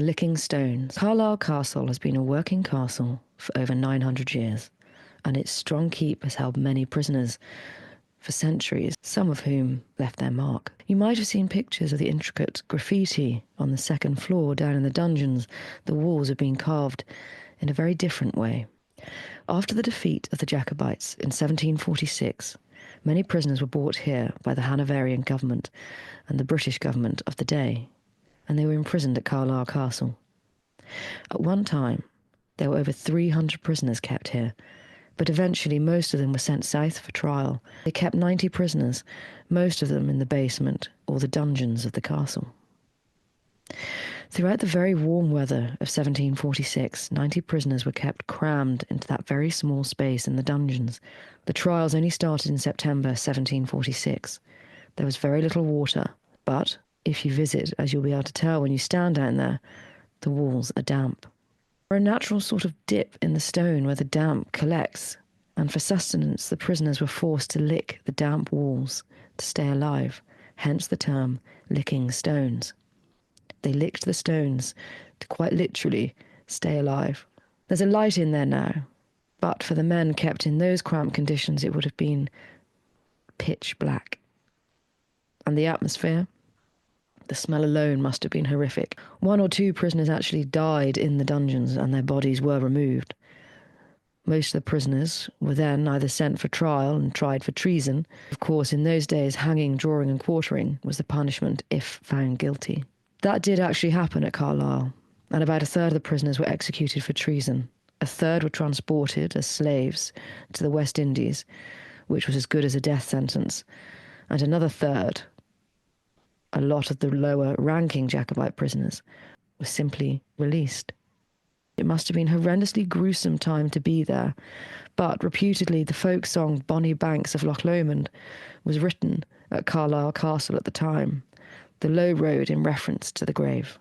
Licking stones. Carlisle Castle has been a working castle for over 900 years, and its strong keep has held many prisoners for centuries, some of whom left their mark. You might have seen pictures of the intricate graffiti on the second floor down in the dungeons. The walls have been carved in a very different way. After the defeat of the Jacobites in 1746, many prisoners were brought here by the Hanoverian government and the British government of the day, and they were imprisoned at Carlisle Castle. At one time, there were over 300 prisoners kept here, but eventually most of them were sent south for trial. They kept 90 prisoners, most of them in the basement or the dungeons of the castle. Throughout the very warm weather of 1746, 90 prisoners were kept crammed into that very small space in the dungeons. The trials only started in September 1746. There was very little water, but if you visit, as you'll be able to tell when you stand down there, the walls are damp. There are a natural sort of dip in the stone where the damp collects, and for sustenance the prisoners were forced to lick the damp walls to stay alive, hence the term licking stones. They licked the stones to quite literally stay alive. There's a light in there now, but for the men kept in those cramped conditions it would have been pitch black. And the atmosphere? The smell alone must have been horrific. 1 or 2 prisoners actually died in the dungeons and their bodies were removed. Most of the prisoners were then either sent for trial and tried for treason. Of course, in those days, hanging, drawing and quartering was the punishment if found guilty. That did actually happen at Carlisle, and about a third of the prisoners were executed for treason. A third were transported as slaves to the West Indies, which was as good as a death sentence, and another third, a lot of the lower-ranking Jacobite prisoners, were simply released. It must have been a horrendously gruesome time to be there, but reputedly the folk song Bonnie Banks of Loch Lomond was written at Carlisle Castle at the time, the low road in reference to the grave.